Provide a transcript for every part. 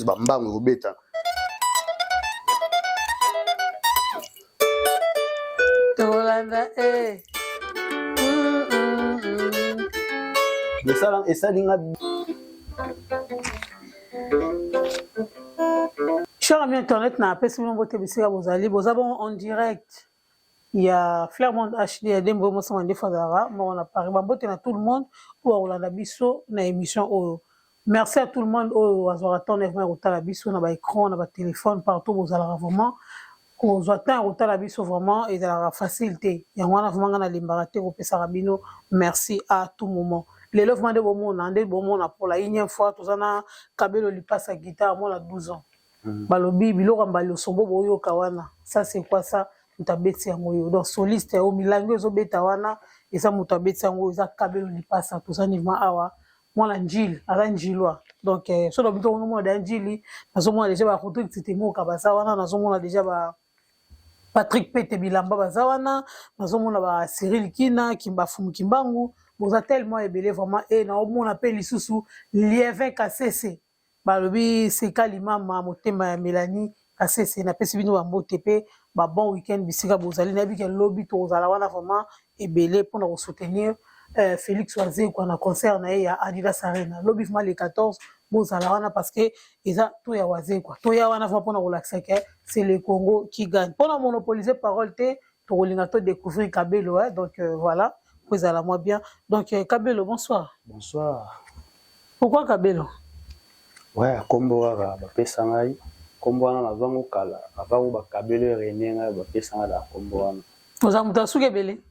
plus bambango kobeta Tolanda et ça linga. Cher ami internet na apesi bino bote bisika bozali boza bon en direct. Il y a Flairmont HD ya dembo mo sama ndefazara mo na Paris bambote na tout le monde ou Rolanda biso na émission oyo. Merci à tout le monde au azorata on est vraiment rotala biso na ba écran na ba téléphone partout bozala vraiment ko zota rotala biso vraiment et la facilité. Ya wana vraiment na limbaraté ko pesa rabino. Merci à tout moment. Les lèvements de bomo na ndé bomo na pour la énième fois tozana kabelo li passe à guitare moi na 12 ans. Balobi biloko mbali osombo boyo kawana. Ça c'est quoi ça? Mutabeti yango yo. Donc soliste au milango ezobeta wana eza mutabeti yango eza kabelo li passe tozani ma awa. Moi njili ala njilwa. Donc so do bito no mo da njili nazomona déjà ba photo c'était mo kabasa wana nazomona déjà ba Patrick Pete Bilamba bazawana nazomona ba Cyril Kina Kimba Fumu Kimbangu boza tellement ebelé vraiment et na omona pe lisusu Lievin Kasese balobi c'est kalimama motema ya Mélanie Kasese na pesi bino bambote pe ba bon week-end bisika bozali na biki lobby to zala wana vraiment ebelé pour nous soutenir Félix Oazé quoi na concert na ya Adidas Arena lobby vraiment le 14 bozala wana parce que eza to ya Oazé quoi to ya wana vraiment pour nous relaxer que c'est le Congo qui gagne pour monopoliser parole te to rolinga to découvrir Kabelo hein donc voilà vous allez moi bien donc Kabelo bonsoir. Bonsoir. Pourquoi Kabelo? Ouais kombo wa ba pesa ngai kombo wana na zango kala avant ba Kabelo René ngai ba pesa ngai la kombo wana oza muta suke belé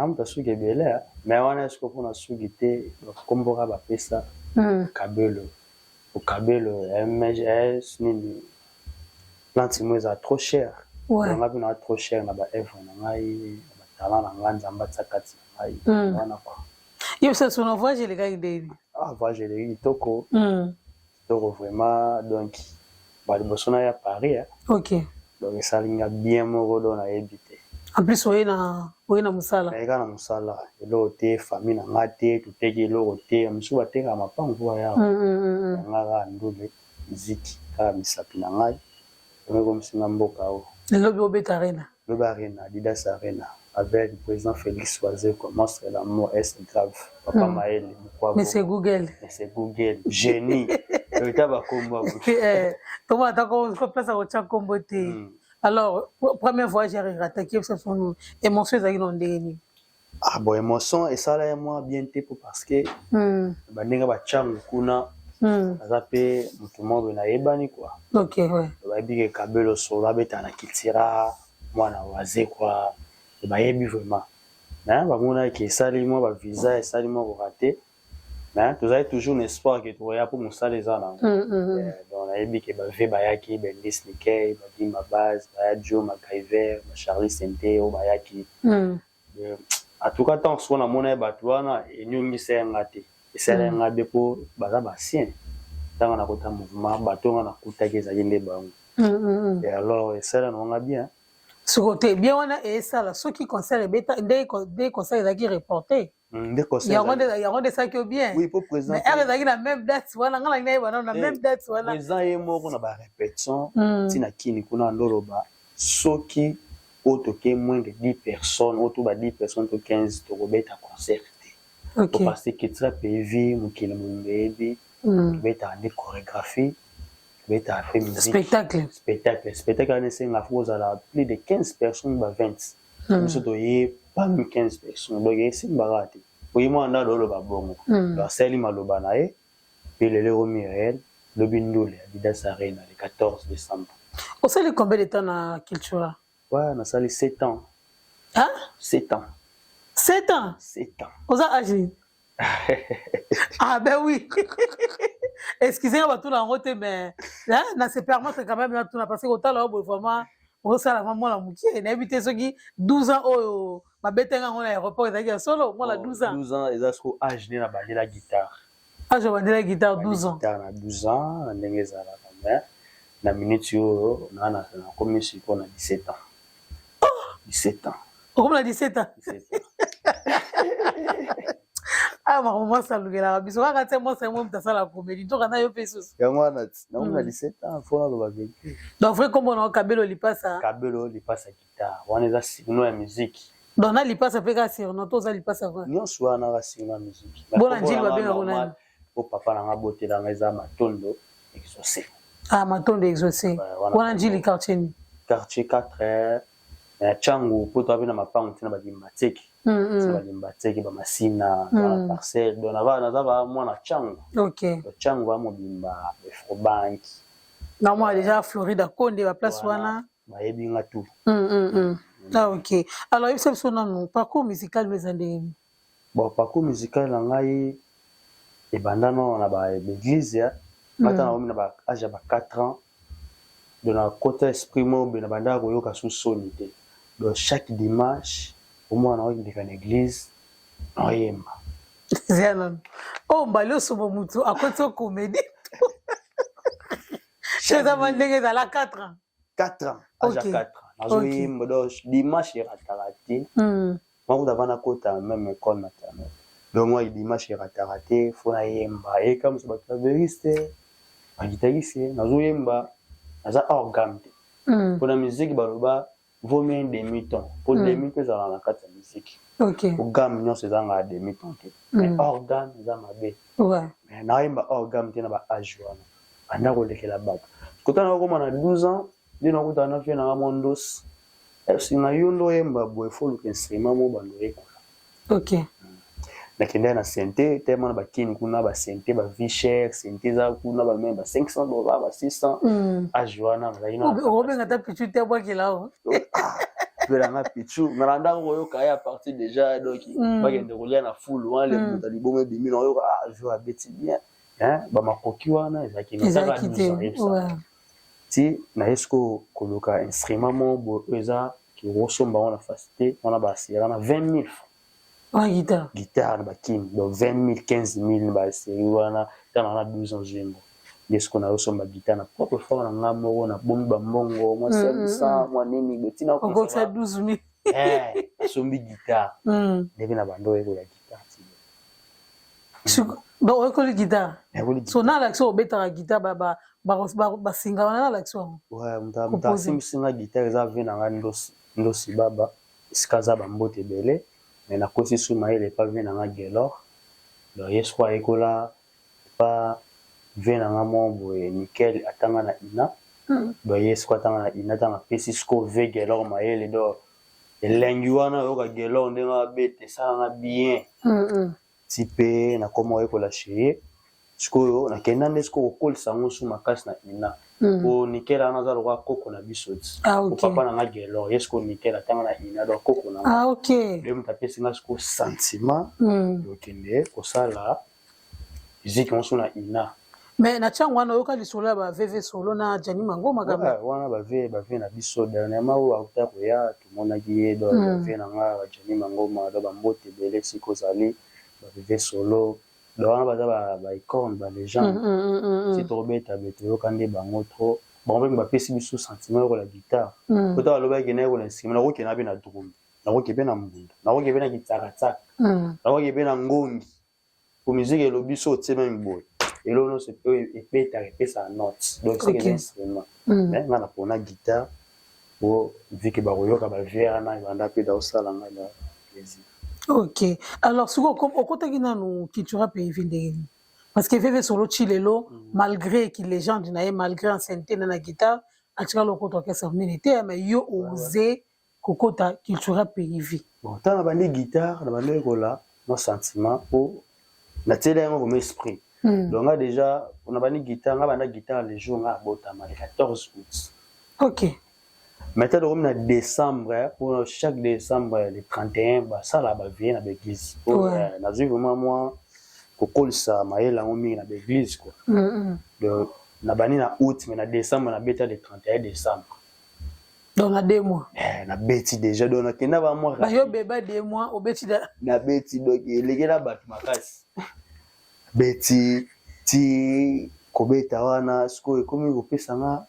muta suke belé mais wana est-ce que pour na sugité kombo ba pesa Kabelo au Kabelo MGS nini plantimo est trop cher ouais on a bien trop cher na ba œuvre na ngai ba talent na ngai nzamba tsakati ngai wana quoi yo c'est son voyage les gars idée ah voyage les toko toko vraiment donc ba liboso na ya Paris hein OK donc ça linga bien moko do na ebité en plus oina musala na musala elo te famille na ngate tuteki elo te msu bateka mapango ya ngara ndule muziki ka misapi na ngai comme si mboka o le lobby obeta arena lobby arena Adidas Arena avec le président Félix Oazé commence l'amour est grave papa Maël quoi mais c'est Google génie le taba kombo comment attends qu'on place au chat combo té alors première fois j'ai attaqué ça son émotion ezaki non ndeni ah bon émotion et ça là moi bien té parce que bandinga ba changu kuna azape mutu mo na yebani quoi OK ouais ba bige Kabelo solo beta na kitira mwana Oazé quoi ba yebi vraiment na ba mona ki sali mo ba visa et sali mo raté na tu as toujours un espoir que tu vas pour mon salaire ça là donc na yebi ke ba ve ba yaki ben Disney ba di ma base ba Joe MacGyver ba Charlie Sente o ba yaki en tout cas tant soit na mona ba tuana e nyongi sengate esala ngabe po baza ba sien tanga na kota mouvement batonga na kutaki za yende bango et alors esala no nga bien ce côté bien on a et ça là ceux qui concert beta des concerts là qui reporté des concerts il y a des ça qui bien oui pour présenter mais elle la même date voilà ngala ngai bana na même date voilà présent et moko na ba répétition tina kini kuna ndoloba soki otoke moins de 10 personnes autour ba 10 personnes to 15 to beta concert OK parce que très PV mukile mumbebi beta des chorégraphies beta fait musique spectacle ne senga foza la plus de 15 personnes ba 20 nous doyez pas 15 personnes donc c'est barate oui moi on a le ba bongo la seli maloba na e puis le Romi réel le bindule Adidas Arena le 14 décembre on sait le combien de temps na Cultura ouais on a sali 7 ans hein 7 ans 7 ans 7 ans on a agi ah ben oui excusez-moi tout la route mais là na se permettre quand même là tout parce que autant là vraiment on ça la maman la mukie na éviter ceux qui 12 ans oh ma betenga on aéroport ezaki solo moi la 12 ans eza sco âge na bandi la guitare je bandé la guitare 12 ans guitare na 12 ans na ndenge za la mais na minute yo na comme si on a 17 ans 17 ans comme la 17 ans Ah maman salugela biso kaka te mo c'est moi mtasala comédie to kana yo pesos. Yango wana na on a 17 ans faut na ba vécu. Donc vrai comme on Kabelo lipasa. Kabelo lipasa guitare. Wana eza signal ya musique. Donc na lipasa pe ka sur no to za lipasa quoi. Nyonso wana ka signal musique. Bona njili ba benga kuna. O papa na ngabotela ngeza matondo exaucé. Ah matondo exaucé. Bona njili quartier. Quartier 4 changu poto abina mapango tina badimbateki. Badimbateki ba masina ba parcelle donc na za mwana changu. OK. Changu ba mobimba Afrobank. Na moi déjà Florida Konde ba place wana ba yebinga tout. Ah OK. Alors il s'est son nom parcours musical mais ande. Bon parcours musical na ngai et bandano na ba église ya matana na ba âge ba 4 ans de na côté esprit mo be na banda ko yoka sous sonité. Donc chaque dimanche au moins on va à l'église on yemba. C'est non. Oh mbalo sobo mutu à côté comédie. Chez Amandenge dans la 4 ans. 4 ans. Âge 4 ans. Nazo yemba donc dimanche il rataraté. Moi vous davana kota même école maternelle. Donc moi dimanche il rataraté faut na yemba et comme ça ba claveriste ba guitariste nazo yemba naza organe. Pour la musique baloba vaut mieux demi-temps. Pour demi-temps, ça va la musique. OK. Pour gamme, non, c'est dans la demi-temps. Mais organe, c'est dans ma baie. Ouais. Mais n'a pas organe, c'est dans ma âge. On a roulé la bague. Quand on a 12 ans, on a fait un mondos. Si on a eu un doyen, il faut que l'instrument soit OK. Nakenda na santé tellement na bakini kuna ba santé ba vie chère santé za kuna ba même ba $500 ba 600 a joana na ina o benga ta pichu te bwa kilao vera na pichu maranda ko yo kaya partie déjà donc ba gende kolia na full wan le muta libome bimi na yo jo abeti bien hein ba makoki wana ezaki na saka ouais ti na esko koloka instrument mo bo eza ki rosomba wana facilité wana ba sira na 20,000 francs. Ah, guitare. Guitare, donc 20 000, 15 000, c'est 12 ans. Est-ce qu'on a reçu ma guitare? Na propre fois, on a moro, on a bombe bambongo, moi 700, moi nini, betina. Encore ça 12 000. Sombi guitare. Devine abando et la guitare. Donc, on écoute la guitare. So, na l'action, on bête la guitare, ba singa, on a l'action. Ouais, on a singa guitare, ça vient dans ndosi baba, skaza bambote belé. Mais na kosi suma il est pas venu dans Gelor donc yes quoi écola pas venu dans mon nickel atanga na ina donc yes quoi atanga na ina tanga pesi sco ve Gelor maele do elengi wana yo ka Gelor ndenga bete ça na bien type na comment écola chérie sco na kenda nesco ko sango suma kas na ina o nickel ana za lokwa koko na bisoti o papa na Gelor yes ko nickel atanga na ina do koko na ah OK le mutapesi nga siko sentiment okende kosala musique on sona ina mais na chango wana yoka lisolo ba VV solo na Jani Mangoma kama wana ba VV na biso dernièrement ou akuta ko ya tout monde qui do VV na nga Jani Mangoma do ba mbote belé siko zali ba VV solo do wana ba icône ba légende c'est trop bête avec yo kande bango trop bon ba pesi biso sentiment ko la guitare kota loba kene ko l'instrument na ko kena bi na drum na ko kebe na mbunda na ko kebe na gitsaka na ko kebe na ngongi pour musique et lobiso tsema mboy et là non c'est epeta repesa note donc c'est un instrument mais na pona guitare pour vu que ba royoka ba vera na banda pe da osala nga la plaisir. OK alors suko comme okota kina no kitura pays vindé parce que VV solo chilelo malgré qu'il légende na malgré ancienneté na guitare atika lokota orchestre militaire mais yo osé kokota culture pays vie bon tant na bandi guitare na bandi kola mon sentiment pour na télé mon esprit donc là déjà on a bandi guitare na banda guitare les jours à botama le 14 août. OK maintenant on a décembre pour chaque décembre le 31 bah ça là ba vient à l'église pour na vu vraiment moi kokolisa maela ngomi na l'église quoi donc na bani na août mais na décembre na beta le 31 décembre. Donc na 2 mois. Na beti déjà donc na kenda ba mois. Ba yo beba 2 mois au beti da. Na beti donc elegela bat makasi. Beti ti kobeta wana sko ekomi kopesa nga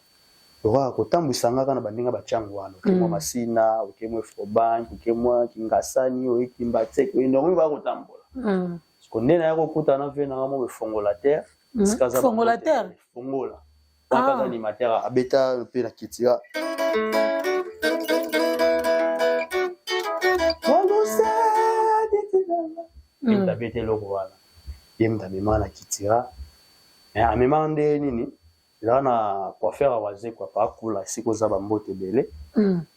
Roa kotambwisa nga kana bandinga bachangu wana. Kemwa masina, kemwa Afrobank, kemwa kingasani, kimbatek, ndongo ba kotambola. konde na yako kuta na ve na mo fongolateur fongolateur fongola kwa animateur abeta pe na kitira Tabete loko wana yemta mema na kitira amema nde nini là na quoi faire waze quoi pas kula siko za bambote bele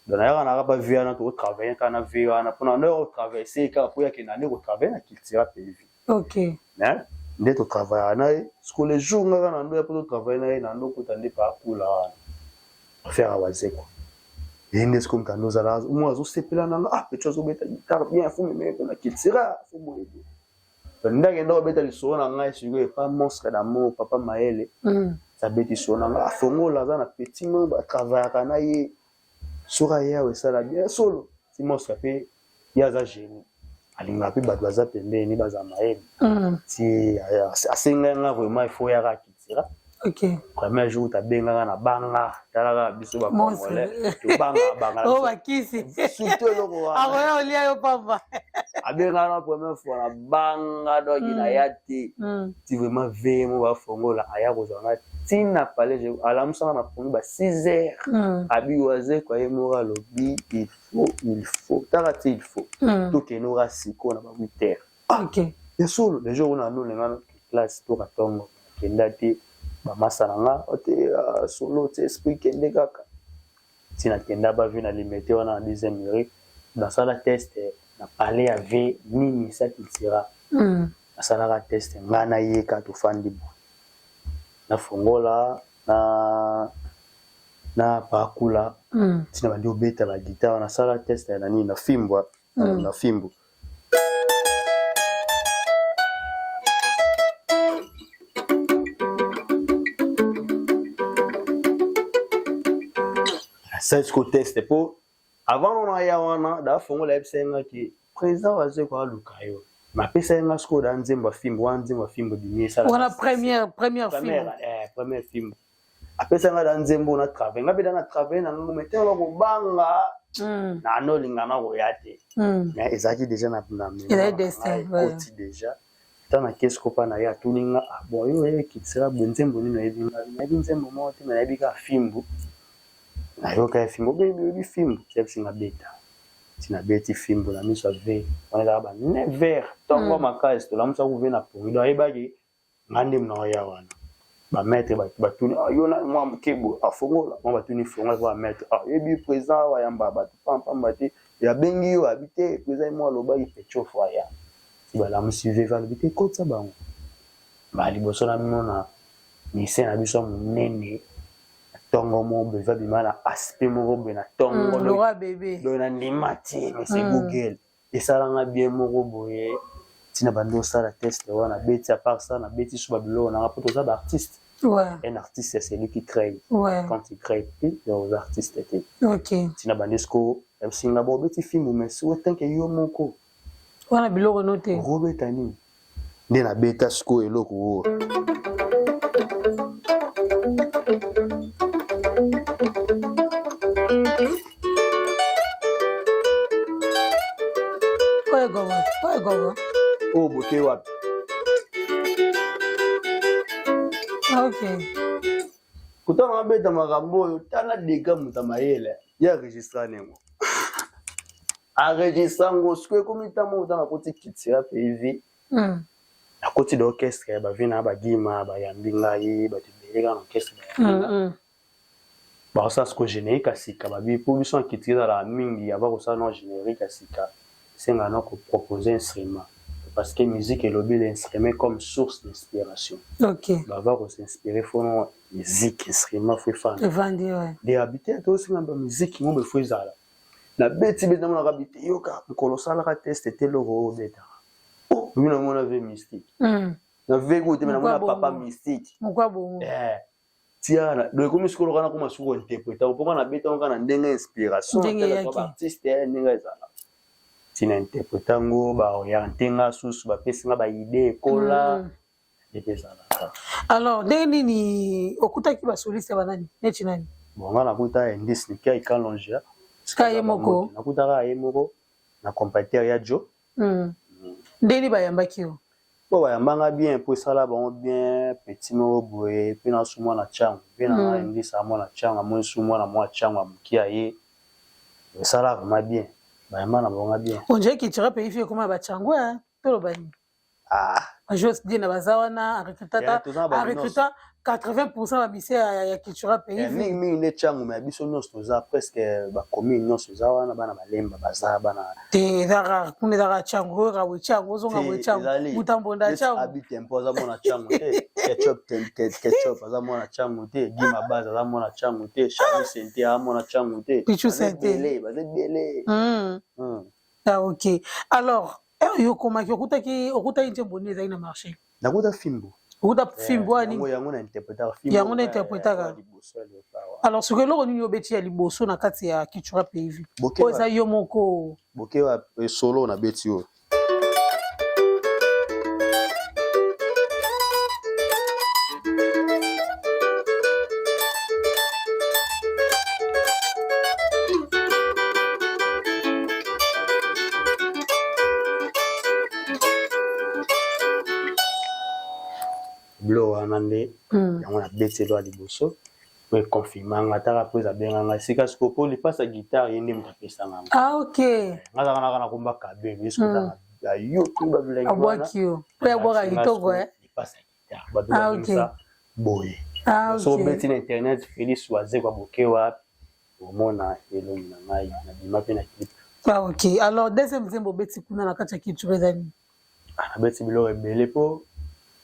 dona yaka na ba viana to travailler kana viana pour na traverser ka pour yake na ko travailler na kitira pays OK hein nde to travailler na siko les jours nga na ndo pour travailler na ndo kutande pas kula faire waze quoi ende siko mtando za la moi zo sepela na pe chose beta guitare bien fou mais na kitira fou boye ndenge ndo beta liso na ngai siko pas monstre d'amour papa maele ça beti sona nga fongola za na petit mo ba travailler kana ye sura ya we sala bien solo si monstre pe ya za génie alinga pe ba za pembe ni ba za maele si asinga nga vraiment il faut ya ka kitira OK premier jour ta benga na banga tala biso ba congolais to banga oh bakisi surtout loko wa akoya olia yo papa abenga na première fois na banga do gina yati ti vraiment vemo ba fongola aya ko zanga tina pale je alamusa na pongi ba 6h abi waze kwa yemora lobi il faut tarati il faut to kenora siko na ba 8h OK ya solo les jours na nous lenga classe to katongo kendati ba masana nga ote solo te esprit kende kaka tina kenda ba vu na limité wana en deuxième mairie dans ça la test na parler avec nini ça qui sera na sala la test ngana yeka to fandi na fongola na pakula tina bandi obeta ba guitare na sala test na nini na fimbwa na fimbo ça ce que test pour avant on a ya wana da fongola ebisenga ki président waze kwa lukayo ma pesa nga sko da nzemba fimbo dimisa wana première fimbo apesa nga da nzembo na travail nga beda na travail na ngo metela ko banga na no lingana ko yate mais ezaki déjà na il a destin côté déjà tana qu'est-ce qu'on pas na ya tuninga bon yo qui sera nzembo ni na ebi nzembo mo te na ebi ka fimbo na yo ka fimbo be fimbo c'est beta tina beti fimbo na miso ve on a ba never tongo makasi to la musa ku vena po ndo ayebaki ngande mna ya wana ba maître ba tuni yo na mwa mkebo afongola mwa batuni fongola ba maître yebi président wa yamba ba pam bati ya bengi yo habité président mwa loba ki pecho fwa ya si ba la musi veva habité kotsa bango ba liboso na mona ni sena biso munene tongo mo beva bimana aspect mo bena tongo le roi bébé do na limati mais c'est Google et ça nga bien mo boye tina bando sala test wana beti à part ça na beti sous babilo na poto za artiste un artiste c'est lui qui crée quand il crée les artistes étaient OK tina bandisco singa bo beti film mais so tant que yo moko wana bilo noté robetani nde na beta sko eloko Gogo. Oh, boté wapi. OK. Kutama beta makambo yo tana dega mutamayele ya registra nengo. A registra ngo skwe komita mo tana koti kitira PV. Na koti d'orchestre ba vina ba gima ba yambinga yi ba tibeleka na orchestre. Ba ça ce que générique asika ba bi pour biso kitira la mingi aba ko ça non générique asika. C'est un qu'on propose un instrument parce que musique est l'instrument comme source d'inspiration. OK. Bah va s'inspirer faut musique instrument faut faire. Des habiter toi aussi dans musique on faut ça là. La bête bête dans la habiter yo ka colossal ra test était le ro beta. Oh, nous on avait mystique. Na vego te na papa mystique. Pourquoi bon? Tiana, le comme ce qu'on a comme sur interpréter pourquoi na bête on a ndenge inspiration tel artiste ndenge ça. Tina interpretango ba orientenga susu ba pesinga ba idée kola epesana. Alors ndenge ni okutaki ba soliste banani neti nani bon ngana kuta indice ni kai kalongia kai moko nakuta ka yemoko na compétiteur ya jo ndeni ba yambaki yo po bayambanga bien po esala bango bien petit moko boye mpe na sumwa na chango mpe na ngai ndisa mwana chango amoni sumwa na mwa chango ya moke aye esala vraiment bien bayamba na bango bien on dirait qu'il tira pays fait comment bachango toloba nini bajose die na baza wana recruta 80% ya mise ya cultura pays mingi nde chango me ya biso nyonso toza presque bacommune nyonso eza wana bana balemba baza bana te ezaka kuna ezaka chango rawe chango ozonga boye chango mutambonda chango abitempo aza mwana chango te ketchup aza mwana chango te gima base aza mwana chango te Charlie Sente aza mwana chango te Pichu Sente baza ebele ok alors yo komaki okutaki nje mboni ezali na marché nakuta fimbo okuta fimbo ani yango na interprétaka yango na interprétaka alors soki eloko nini obeti ya liboso na kati ya cultura pays oyo eza yo moko bokewa solo na beti oyo bilo wana nde yango na betelo ya liboso po ekonfirmanga ataka mpo ezabenganga esika siko mpo lipasa guitare ye nde moto apesanga ngo ok ngazaka naka nakombaka bebe esikotaa youtube babilenge abwakio mpo yabwaka kitoko lipasa guitare babilangisa boye so beti na internet Félix Wazekwa boke wapi omona elongi na ngai na bima mpe na clip ok alors deuxième nzembo obeti kuna na kati ya culture ezali nabeti biloko ebele mpo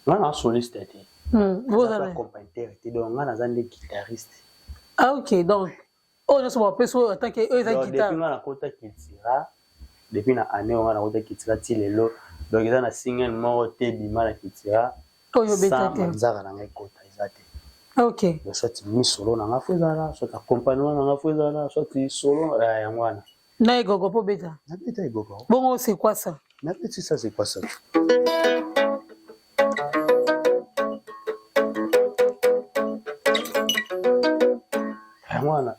nga na soliste te accompagnateur te donc nga naza nde guitariste ok donc oyo nyonso bapesi oyo atake oyo eza guitare depuis nga nakota kitira depuis na année oyo nga nakota kitira ti lelo donc eza na single moko te bima na kitira oyo obeta te nzaka na ngai kota eza te ok soit misolo na nga fo ezala soit accompagnement na nga fo ezala soit solo yango wana na egogo mpo beta nabeta egogo bongo c'est quoi ça nabeti ça c'est quoi ça wana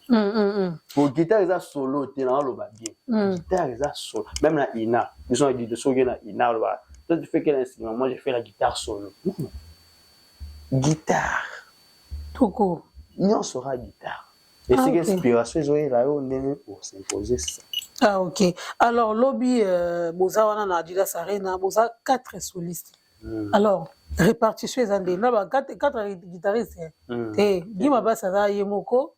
pour guitare eza solo te na aloba bien guitare eza solo même na ina biso na guitare soki na ina aloba toi tu fais quel instrument moi je fais la guitare solo guitare toko nyonso sera guitare et c'est inspiration ezoyela yo ndenge os'impose ça ok alors lobi boza wana na Adidas Arena boza 4 solistes alors répartition eza nde na ba 4 guitaristes te Gima Basse aza ye moko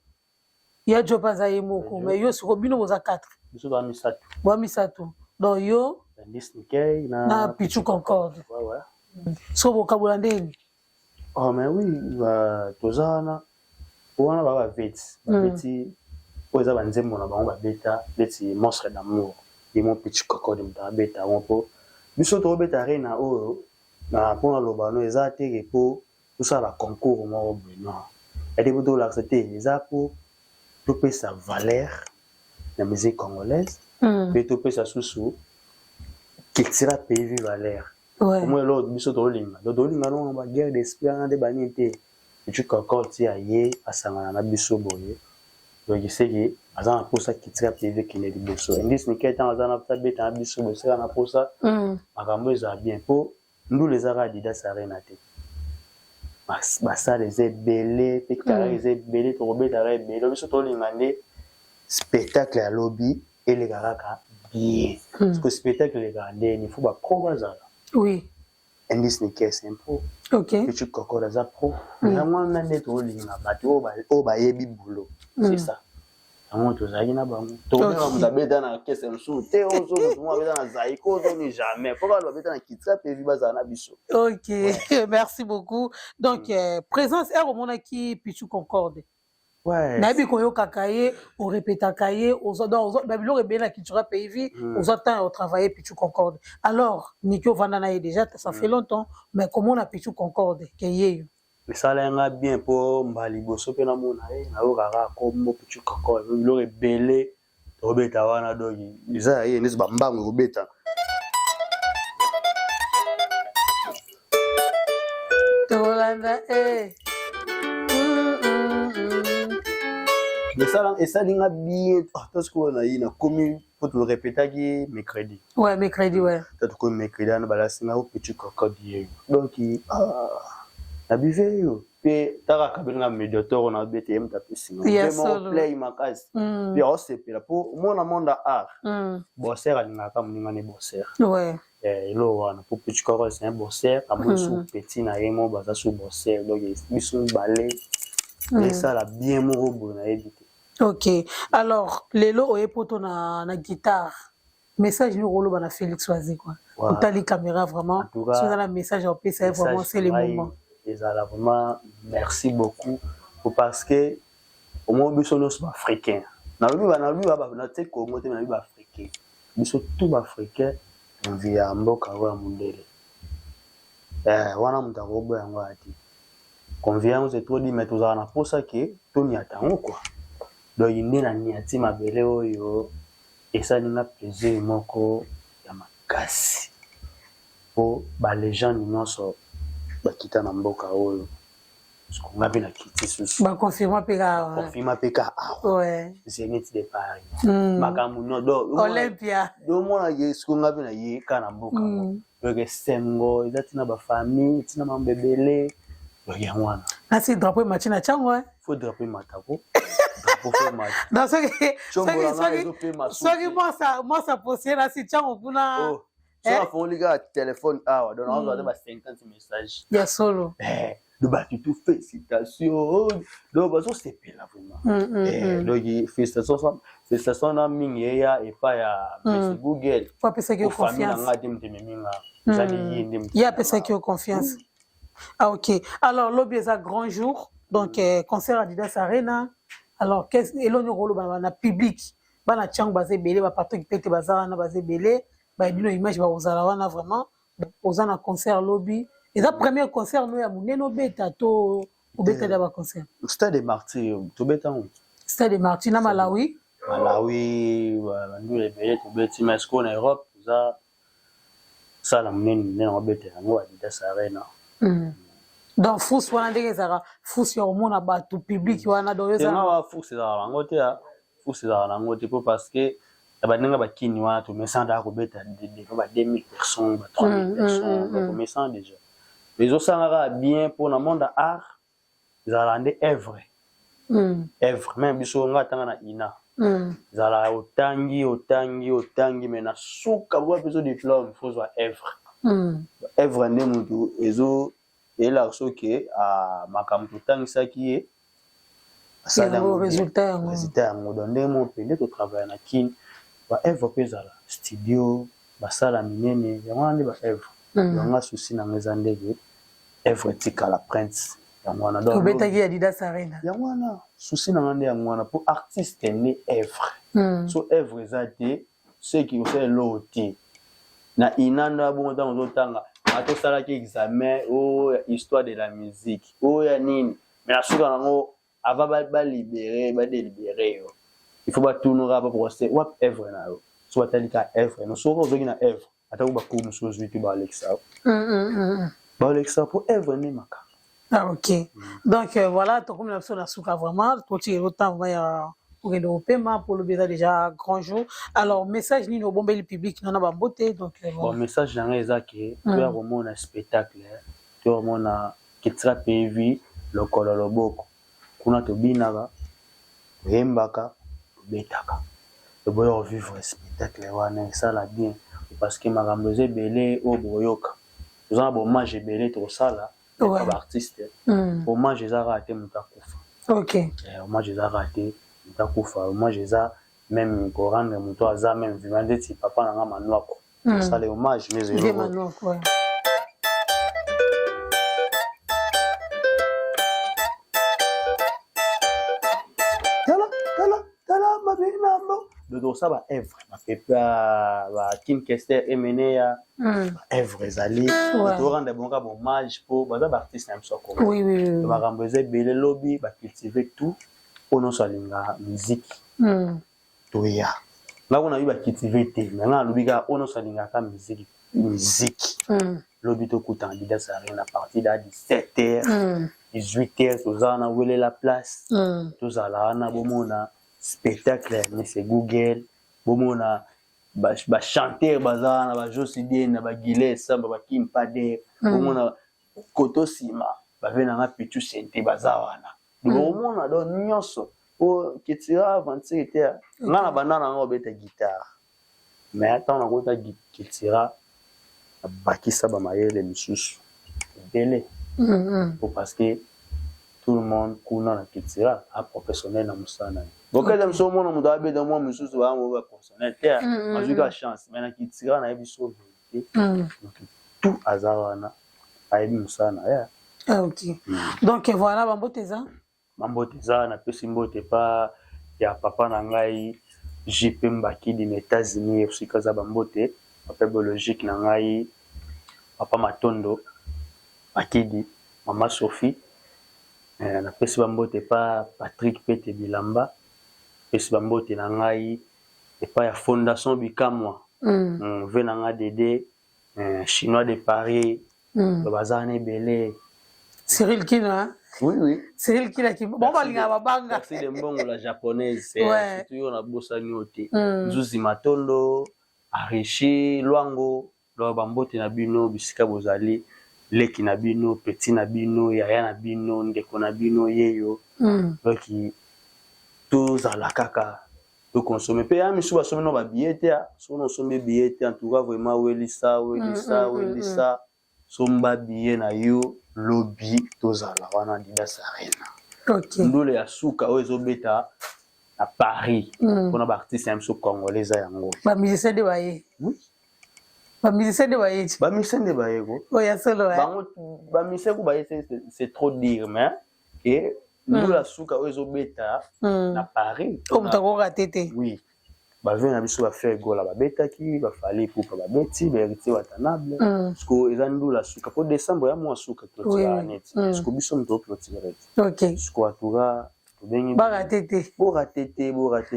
ya Job aza ye moko mais yo siko bino boza 4 biso ba misato donc yo Nikei na Pichu Concorde so bokabola ndeni oh mais oui toza wana ba baveti oyo eza banzembo na bango babeta neti monstre d'amour ye mo Pichu Concorde moto abeta yango mpo biso tokobeta arena oyo na mpona loba no eza teke mpo tosala concours moko boye non ete mpo tolakisa te eza mpo topesa valeur na musique congolaise mpe topesa susu culture pays vi valeur omo eloko biso tolinga tolinga nonga baguerre d'esprit wana nde banini te Pichu Concorde ti aye asangana na biso boye donc eseki aza na mposa culture pays vi ekende liboso indisi nike ntango aza na beta na biso boye eseka na mposa makambo ezala bien mpo ndula ezaka Adidas Arena te basala eza ebele mpe carré eza ebele tokobetaka ebele biso tolinga nde spectacle ya lobi eleka kaka bien parce que spectacle elekaka ndeni fo bapro bazala indice nike simpo Pichu Concorde aza pro yango wana nde tolinga bato oyo bayebi bulo c'est ça yango tozalaki na bango tokobeka moto abeta na kese mosusu te ozomo abeta na zaiko ozoni jamais po bato babeta na kitisa mpe vi bazala na biso ok merci beaucoup donc présence ere omonaki Pichu Concorde nayebi koyokaka ye orepetaka ye babiloko ebele na cultura pays vi ozwa temps ya otravaille Pichu Concorde alors niki ovanda na ye déjà ça fait longtemps mais komona Pichu Concorde ke yeyo esala nga bien mpo mbala liboso mpe namona ye nayokaka kombo Pichu Concorde biloko ebele tokobeta wana doki eza ye ndeti bambango ekobeta tokolanda Mais ça linga bien. Parce qu'on a eu commis pour te le répéter mercredi. Ouais, mercredi, ouais. T'as tout comme mercredi, on a balasé au petit crocodile. Donc, la buvée, puis t'as qu'à un médiateur, on a BTM, t'as pu signer. Vraiment, play ma case. Puis on s'est pris là pour mon monde à art. Bosser, elle n'a pas mon bosser. Ouais. Et là, on a pour petit corps, c'est un bosser. À mon sous petit, n'a rien, basa sous bosser. Donc, ils sont balais. Et ça, la bien mon bon à éviter. Ok. Alors, les lots, pour ton guitare. Message nous rôle dans Félix Oisé quoi. Pour ta les caméras vraiment. Si vous avez un message en PC, vraiment c'est le moment. Et ça là vraiment merci beaucoup parce que au moins nous sommes africains. Na lui na te Congo te na lui africain. Nous sommes tout africains on vit à mboka wa mundele. Wana mutarobo yango ati. Confiance c'est trop dit mais tous ana pour ça que tout n'y attend quoi. Donc il n'est na niati mabele oyo. Et ça nous a plaisir moko ya makasi po ba les gens nous so ba kita na mboka oyo parce qu'on a bien la kiti susu ba confirmer peka ouais Zénith de Paris makamu no do Olympia do mona yesu qu'on a bien ye kana mboka donc sengo izatina ba famille tina mambebele donc ya wana na si drapeau machina chango faut drapeau matako. Non, ça possible là si tu as un ça font les gars téléphone donc on va 50 messages il y a solo le bâti tout félicitations donc parce que c'est là vraiment donc félicitations na mingi et pas ya monsieur Google faut penser que confiance il y a penser que confiance ah ok alors lobby est un grand jour donc concert Adidas Arena. Alors, qu'est-ce que l'on rôle dans le public? Dans la chambre basée belé, va partout qui pète bazar na basé belé, bah il y a une image va aux alawana vraiment, aux an concert lobby. Et ça premier concert nous y a mouné no beta to ou beta d'aba concert. Stade des Martyrs, to beta on. Stade des Martyrs na Malawi. Malawi, nous les belé to beta mais ce qu'on Europe, ça la mouné na beta ngo Adidas Arena. Donc fous wana ndenge zara fous ya omona bato public wana do yoza na fous zara ngote ya fous zara ngote parce que abanenga bakini wana to mesanda ko beta de ba 2000 personnes ba 3000 personnes donc mesanda déjà les osanga bien pour le monde art zara ndé œuvre œuvre même biso nga tanga na ina zara otangi mais na suka bo beso diplôme faut soit œuvre œuvre ndé mutu ezo et là que makamto tangisaki e asala résultat ngo donné mon pende to travailler na kin ba œuvre pezala studio ba sala minene yamani ba œuvre yanga souci na ngezandege œuvre tika la prince yamwana donc betaki Adidas Arena yamwana souci na ngande yamwana pour artiste né œuvre so œuvre zate ce qui fait l'autre na inanda bon dans otanga ato sala ki examen histoire de la musique ya nini mais la suka nango ava ba libérer ba délibérer il faut ba tourner pas pour c'est wap œuvre na yo soit talika œuvre no so ko zogi na œuvre ata ba ko muso zuiti ba Alexa ba Alexa pour œuvre ni maka ah ok donc voilà to comme la personne la suka vraiment to ti autant va pour le paiement pour le bien déjà grand jour alors message ni no bombe le public non ba beauté donc bon message na ngeza ke tu as vraiment un spectacle tu as vraiment na kitira PV le kololo boko kuna to binaka yembaka betaka le boyo vivre spectacle wana ça la bien parce que makambo belé o boyoka nous avons bon match belé to sala ba artiste au match za raté mutakufa ok au match za raté moi j'ai ça même Coran mais toi ça même vivant de papa na manuako ça les hommages mais zéro manuako tala mabina mbo de ça ba œuvre ba pepa ba Kim Kester emené ya œuvre zali to rendre bon hommage pour ba artiste na msoko oui ba ramboze belé lobby ba cultiver tout ono salinga musique toya là on a eu ba cultiver te maintenant lobika ono salinga ka musique lobby to kuta Adidas Arena à partir de 17h 18h tozala na wele la place tozala wana bomona spectacle mais c'est Google bomona ba chanteur baza na ba Josi Bien na ba Gile Samba ba Kim Pade bomona koto sima ba vena na Pichu Sente baza wana bomona do nyonso o Ketira avancer était ngana banana ngo beta guitare mais attends na kota Ketira bakisa ba mayele misusu délai parce que tout le monde kuna na Ketira a professionnel na musana donc là me somo na muda abeda mo misusu ba mo ba professionnel te azuka chance mais na Ketira na ebiso tout azawana aibi musana ya ok donc voilà bamboteza na pesi mbote pa ya papa na ngai JP Mbakidi na États-Unis aussi kaza bambote papa biologique na ngai papa Matondo Akidi mama Sophie na pesi bambote pa Patrick Pete Bilamba pesi bambote na ngai et pas ya fondation Bikamwa ve na nga Dédé chinois de Paris bazane belé Cyril Kina oui Cyril Kina qui bon balinga babanga c'est de mbongo la japonaise c'est toujours na bossa nyote Zuzi Matondo Arishi Lwango lo bambote na bino bisika bozali leki na bino petit na bino yaya na bino ndeko na bino yeyo donc tous à la kaka de consommer pe ami sou ba somme no ba billet so no somme billet en tout cas vraiment welisa somba billet na yo lobby tozala wana Adidas Arena ok ndole ya suka o ezobeta à Paris pour ba artiste un so congolais yango ba musicien de baye ba musicien de baye ko oya solo ba musicien ko baye c'est trop dire mais et ndole ya suka o ezobeta na Paris comme tako ratete oui ba vient na biso ba faire gola ba betaki ba fali pour ba beti ba héritier watanable parce que ezan ndole ya suka pour décembre ya mois suka clôture net parce que biso mto clôture ok parce que atura ba ratete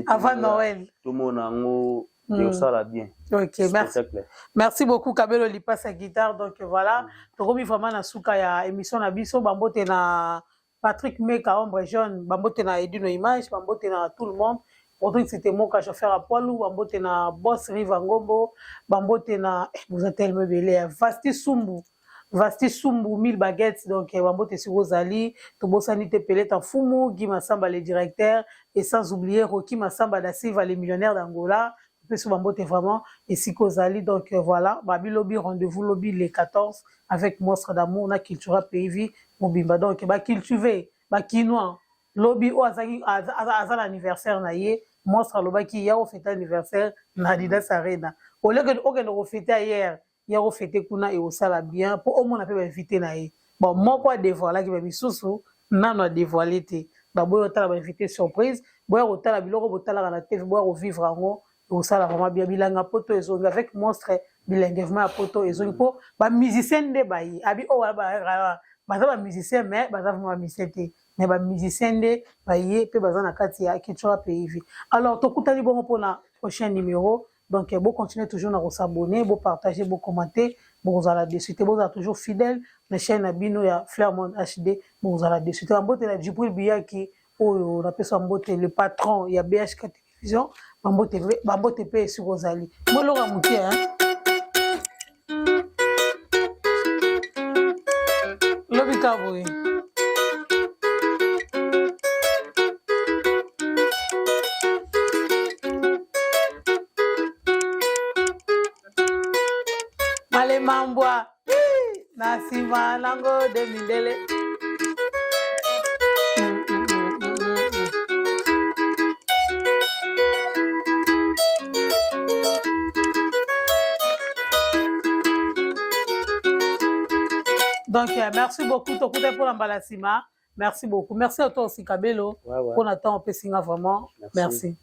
avant Noël tout monde ngo et ça la bien ok merci beaucoup Kabelo Lipasa guitare donc voilà tokomi vraiment na suka ya émission na biso bambote na Patrick Meka ombre jaune bambote na Edino Image bambote na tout le monde Rodrigue c'était Moka chauffeur à Poilou bambote na Boss Riva Ngombo bambote na vous êtes tellement belé Vasti Sumbu 1000 baguettes donc bambote sur Rosali tobosani te pelé en fumu Guy Massamba le directeur et sans oublier Rocky Massamba da Silva les millionnaires d'Angola sur bambote vraiment et si Kozali donc voilà babi lobby rendez-vous lobby les 14 avec Monstre d'amour na cultura pays mobimba donc ba cultiver ba quinoa lobby o azali azala anniversaire na ye Monstre lobaki ya o fête anniversaire na Adidas Arena au lieu que o fêter hier ya o fêter kuna et au sala bien pour au moins on peut inviter na ye bon moko a dévoiler ki ba bisusu nano a dévoiler te ba boyo tala ba inviter surprise boyo tala biloko botala na TV boyo vivre ngo au sala vraiment bien bilanga poto ezonga avec Monstre bilengevement à poto ezonga po ba musicien de bayi abi o ba musicien mais ba vraiment musicien te mais ba musicien de bayi pe baza na kati ya culture pays alors tokutali bongo pour la prochain numéro donc bon continuer toujours à s'abonner bon partager bon commenter bon vous allez dessus bon vous êtes toujours fidèle la chaîne abino ya Flairmont HD bon vous allez dessus en botte la Djibril Biyaki on appelle ça en botte le patron ya BHK télévision bambote pe sur Rosali molora mutie hein lobika boy male mambwa na sima nango de mindele donc merci beaucoup Tokuta pour l'embalasima merci beaucoup merci à toi aussi Kabelo pour notre temps on peut signer vraiment merci.